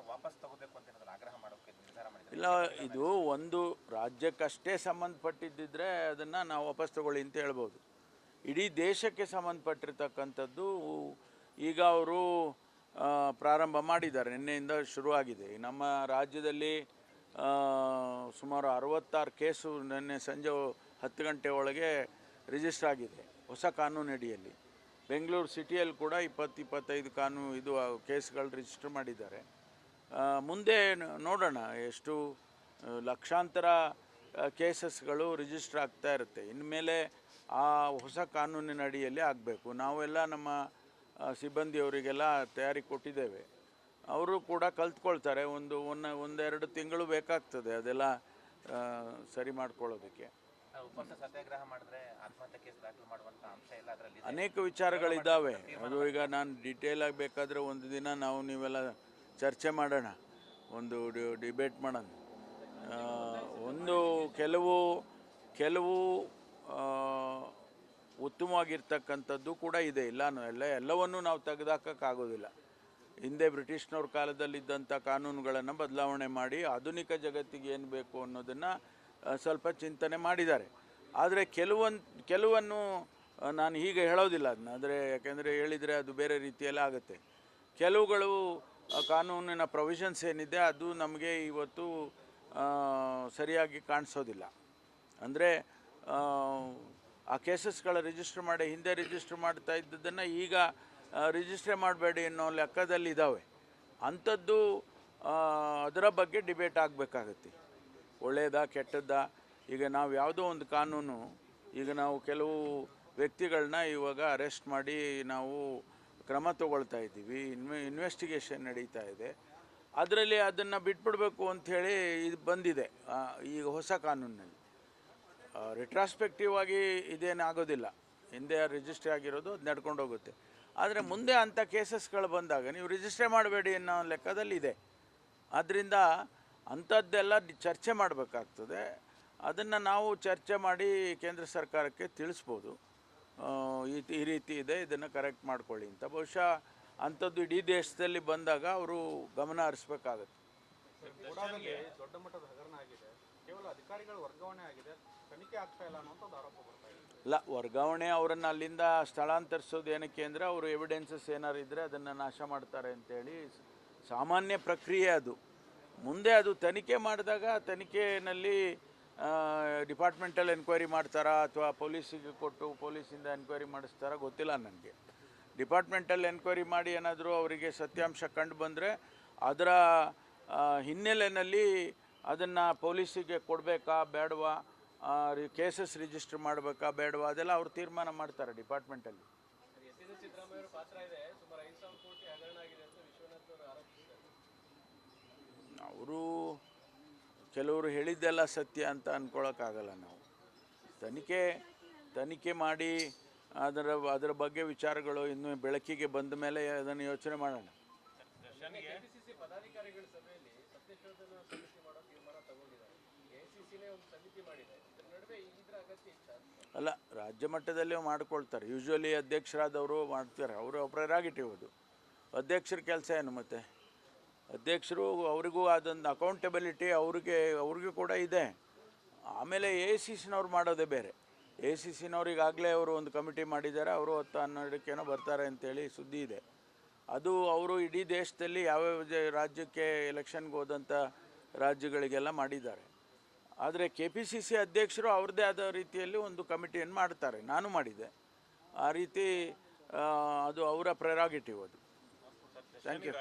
ವಾಪಸ್ ತಗೋಬೇಕು ಅಂತ ಏನಾದರೂ ಆಗ್ರಹ ಮಾಡೋಕ್ಕೆ ನಿರ್ಧಾರ ಮಾಡಿದ್ದಾರೆ? ಇಲ್ಲ, ಇದು ಒಂದು ರಾಜ್ಯಕ್ಕಷ್ಟೇ ಸಂಬಂಧಪಟ್ಟಿದ್ದಿದ್ರೆ ಅದನ್ನು ನಾವು ವಾಪಸ್ ತಗೊಳ್ಳಿ ಅಂತ ಹೇಳ್ಬೋದು. ಇಡೀ ದೇಶಕ್ಕೆ ಸಂಬಂಧಪಟ್ಟಿರ್ತಕ್ಕಂಥದ್ದು ಈಗ ಅವರು ಪ್ರಾರಂಭ ಮಾಡಿದ್ದಾರೆ, ನಿನ್ನೆಯಿಂದ ಶುರುವಾಗಿದೆ. ನಮ್ಮ ರಾಜ್ಯದಲ್ಲಿ ಸುಮಾರು 66 ಕೇಸು ನಿನ್ನೆ ಸಂಜೆ 10 ಗಂಟೆ ಒಳಗೆ ರಿಜಿಸ್ಟರ್ ಆಗಿದೆ ಹೊಸ ಕಾನೂನಡಿಯಲ್ಲಿ. ಬೆಂಗಳೂರು ಸಿಟಿಯಲ್ಲಿ ಕೂಡ 20-25 ಕೇಸ್ಗಳು ರಿಜಿಸ್ಟರ್ ಮಾಡಿದ್ದಾರೆ. ಮುಂದೆ ನೋಡೋಣ ಎಷ್ಟು ಲಕ್ಷಾಂತರ ಕೇಸಸ್ಗಳು ರಿಜಿಸ್ಟರ್ ಆಗ್ತಾ ಇರುತ್ತೆ. ಇನ್ಮೇಲೆ ಆ ಹೊಸ ಕಾನೂನಿನ ಅಡಿಯಲ್ಲಿ ಆಗಬೇಕು. ನಾವೆಲ್ಲ ನಮ್ಮ ಸಿಬ್ಬಂದಿಯವರಿಗೆಲ್ಲ ತಯಾರಿ ಕೊಟ್ಟಿದ್ದೇವೆ. ಅವರು ಕೂಡ ಕಲ್ತ್ಕೊಳ್ತಾರೆ. ಒಂದೆರಡು ತಿಂಗಳು ಬೇಕಾಗ್ತದೆ ಅದೆಲ್ಲ ಸರಿ ಮಾಡ್ಕೊಳ್ಳೋದಕ್ಕೆ. ಸತ್ಯಾಗ್ರಹ ಮಾಡಿದ್ರೆ ಆತ್ಮಹತ್ಯೆ ಕೇಸ್ ದಾಖಲು ಮಾಡುವಂಥ ಅಂಶ ಎಲ್ಲ ಅದರಲ್ಲಿ ಅನೇಕ ವಿಚಾರಗಳಿದ್ದಾವೆ. ಅದು ಈಗ ನಾನು ಡೀಟೇಲ್ ಆಗಿ ಬೇಕಾದರೆ ಒಂದು ದಿನ ನೀವೆಲ್ಲ ಚರ್ಚೆ ಮಾಡೋಣ, ಒಂದು ಡಿಬೇಟ್ ಮಾಡೋಣ. ಕೆಲವು ಉತ್ತಮವಾಗಿರ್ತಕ್ಕಂಥದ್ದು ಕೂಡ ಇದೆ, ಎಲ್ಲವನ್ನೂ ನಾವು ತೆಗೆದುಹಾಕೋಕ್ಕಾಗೋದಿಲ್ಲ. ಹಿಂದೆ ಬ್ರಿಟಿಷ್ನವ್ರ ಕಾಲದಲ್ಲಿದ್ದಂಥ ಕಾನೂನುಗಳನ್ನು ಬದಲಾವಣೆ ಮಾಡಿ ಆಧುನಿಕ ಜಗತ್ತಿಗೆ ಏನು ಬೇಕು ಅನ್ನೋದನ್ನು ಸ್ವಲ್ಪ ಚಿಂತನೆ ಮಾಡಿದ್ದಾರೆ. ಆದರೆ ಕೆಲವನ್ನು ನಾನು ಹೀಗೆ ಹೇಳೋದಿಲ್ಲ ಅದನ್ನ, ಆದರೆ ಯಾಕೆಂದರೆ ಹೇಳಿದರೆ ಅದು ಬೇರೆ ರೀತಿಯಲ್ಲಿ ಆಗುತ್ತೆ. ಕೆಲವುಗಳು ಕಾನೂನಿನ ಪ್ರೊವಿಷನ್ಸ್ ಏನಿದೆ ಅದು ನಮಗೆ ಇವತ್ತು ಸರಿಯಾಗಿ ಕಾಣಿಸೋದಿಲ್ಲ. ಅಂದರೆ ಆ ಕೇಸಸ್ಗಳ ರಿಜಿಸ್ಟರ್ ಮಾಡಿ ಹಿಂದೆ ರಿಜಿಸ್ಟರ್ ಮಾಡ್ತಾ ಇದ್ದದ್ದನ್ನು ಈಗ ರಿಜಿಸ್ಟ್ರೇ ಮಾಡಬೇಡಿ ಅನ್ನೋ ಲೆಕ್ಕದಲ್ಲಿದ್ದಾವೆ. ಅಂಥದ್ದು ಅದರ ಬಗ್ಗೆ ಡಿಬೇಟ್ ಆಗಬೇಕಾಗತ್ತೆ. ಒಳ್ಳೆಯದಾ ಕೆಟ್ಟದ್ದಾ? ಈಗ ನಾವು ಯಾವುದೋ ಒಂದು ಕಾನೂನು, ಈಗ ನಾವು ಕೆಲವು ವ್ಯಕ್ತಿಗಳನ್ನ ಇವಾಗ ಅರೆಸ್ಟ್ ಮಾಡಿ ನಾವು ಕ್ರಮ ತಗೊಳ್ತಾ ಇದ್ದೀವಿ, ಇನ್ವೆಸ್ಟಿಗೇಷನ್ ನಡೀತಾ ಇದೆ. ಅದರಲ್ಲಿ ಅದನ್ನು ಬಿಟ್ಬಿಡಬೇಕು ಅಂಥೇಳಿ ಇದು ಬಂದಿದೆ ಈಗ ಹೊಸ ಕಾನೂನಿನಲ್ಲಿ. ರಿಟ್ರಾಸ್ಪೆಕ್ಟಿವ್ ಆಗಿ ಇದೇನಾಗೋದಿಲ್ಲ, ಹಿಂದೆ ರಿಜಿಸ್ಟ್ರಿ ಆಗಿರೋದು ಅದು ನಡ್ಕೊಂಡು ಹೋಗುತ್ತೆ. ಆದರೆ ಮುಂದೆ ಅಂಥ ಕೇಸಸ್ಗಳು ಬಂದಾಗ ನೀವು ರಿಜಿಸ್ಟ್ರೇ ಮಾಡಬೇಡಿ ಅನ್ನೋ ಲೆಕ್ಕದಲ್ಲಿದೆ. ಆದ್ದರಿಂದ ಅಂಥದ್ದೆಲ್ಲ ಚರ್ಚೆ ಮಾಡಬೇಕಾಗ್ತದೆ. ಅದನ್ನು ನಾವು ಚರ್ಚೆ ಮಾಡಿ ಕೇಂದ್ರ ಸರ್ಕಾರಕ್ಕೆ ತಿಳಿಸ್ಬೋದು, ಈ ರೀತಿ ಇದೆ, ಇದನ್ನು ಕರೆಕ್ಟ್ ಮಾಡ್ಕೊಳ್ಳಿ ಅಂತ. ಬಹುಶಃ ಅಂಥದ್ದು ಇಡೀ ದೇಶದಲ್ಲಿ ಬಂದಾಗ ಅವರು ಗಮನ ಹರಿಸ್ಬೇಕಾಗತ್ತೆ. ದೊಡ್ಡ ಮಟ್ಟದ ಹಗರಣ ಆಗಿದೆ, ಕೇವಲ ಅಧಿಕಾರಿಗಳ ವರ್ಗಾವಣೆ ಆಗಿದೆ, ತನಿಖೆ ಆಗ್ತಾ ಇಲ್ಲ ಅನ್ನೋಂಥದ್ದು ಆರೋಪ ಬರ್ತಾ ಇದೆ. ಇಲ್ಲ, ವರ್ಗಾವಣೆ ಅವರನ್ನು ಅಲ್ಲಿಂದ ಸ್ಥಳಾಂತರಿಸೋದು ಏನಕ್ಕೆ ಅಂದರೆ ಅವರು ಎವಿಡೆನ್ಸಸ್ ಏನಾರು ಇದ್ದರೆ ಅದನ್ನು ನಾಶ ಮಾಡ್ತಾರೆ ಅಂತೇಳಿ ಸಾಮಾನ್ಯ ಪ್ರಕ್ರಿಯೆ ಅದು. ಮುಂದೆ ಅದು ತನಿಖೆ ಮಾಡಿದಾಗ ತನಿಖೆಯಲ್ಲಿ ಡಿಪಾರ್ಟ್ಮೆಂಟಲ್ ಎನ್ಕ್ವೈರಿ ಮಾಡ್ತಾರಾ ಅಥವಾ ಪೊಲೀಸಿಗೆ ಕೊಟ್ಟು ಪೊಲೀಸಿಂದ ಎನ್ಕ್ವೈರಿ ಮಾಡಿಸ್ತಾರಾ ಗೊತ್ತಿಲ್ಲ ನನಗೆ. ಡಿಪಾರ್ಟ್ಮೆಂಟಲ್ ಎನ್ಕ್ವೈರಿ ಮಾಡಿ ಏನಾದರೂ ಅವರಿಗೆ ಸತ್ಯಾಂಶ ಕಂಡು ಬಂದರೆ ಅದರ ಹಿನ್ನೆಲೆಯಲ್ಲಿ ಅದನ್ನು ಪೊಲೀಸಿಗೆ ಕೊಡಬೇಕಾ ಬೇಡವಾ, ಕೇಸಸ್ ರಿಜಿಸ್ಟರ್ ಮಾಡಬೇಕಾ ಬೇಡವಾ, ಅದೆಲ್ಲ ಅವರು ತೀರ್ಮಾನ ಮಾಡ್ತಾರೆ ಡಿಪಾರ್ಟ್ಮೆಂಟಲ್ಲಿ. ಅವರು ಕೆಲವರು ಹೇಳಿದ್ದೆಲ್ಲ ಸತ್ಯ ಅಂತ ಅಂದ್ಕೊಳ್ಳೋಕ್ಕಾಗಲ್ಲ. ನಾವು ತನಿಖೆ ಮಾಡಿ ಅದರ ಬಗ್ಗೆ ವಿಚಾರಗಳು ಇನ್ನು ಬೆಳಕಿಗೆ ಬಂದ ಮೇಲೆ ಅದನ್ನು ಯೋಚನೆ ಮಾಡೋಣ. ಅಲ್ಲ, ರಾಜ್ಯ ಮಟ್ಟದಲ್ಲೇ ಮಾಡ್ಕೊಳ್ತಾರೆ. ಯೂಶ್ವಲಿ ಅಧ್ಯಕ್ಷರಾದವರು ಮಾಡ್ತಾರೆ, ಅವರು ಪ್ರೆರಾಗೇಟಿವ್ ಅದು. ಅಧ್ಯಕ್ಷರ ಕೆಲಸ ಏನು? ಮತ್ತು ಅಧ್ಯಕ್ಷರು ಅವರಿಗೂ ಅದೊಂದು ಅಕೌಂಟೆಬಿಲಿಟಿ ಅವ್ರಿಗೂ ಕೂಡ ಇದೆ. ಆಮೇಲೆ ACCನವ್ರು ಮಾಡೋದೇ ಬೇರೆ. ACCನವ್ರಿಗಾಗಲೇ ಅವರು ಒಂದು ಕಮಿಟಿ ಮಾಡಿದ್ದಾರೆ, ಅವರು 10-12 ಬರ್ತಾರೆ ಅಂತೇಳಿ ಸುದ್ದಿ ಇದೆ. ಅದು ಅವರು ಇಡೀ ದೇಶದಲ್ಲಿ ಯಾವ್ಯಾವ ರಾಜ್ಯಕ್ಕೆ ಎಲೆಕ್ಷನ್ಗೆ ಹೋದಂಥ ರಾಜ್ಯಗಳಿಗೆಲ್ಲ ಮಾಡಿದ್ದಾರೆ. ಆದರೆ KPCC ಅಧ್ಯಕ್ಷರು ಅವ್ರದ್ದೇ ಆದ ರೀತಿಯಲ್ಲಿ ಒಂದು ಕಮಿಟಿಯನ್ನು ಮಾಡ್ತಾರೆ, ನಾನು ಮಾಡಿದ್ದೆ. ಆ ರೀತಿ ಅದು ಅವರ ಪ್ರೆರಾಗೇಟಿವ್ ಅದು. Thank you.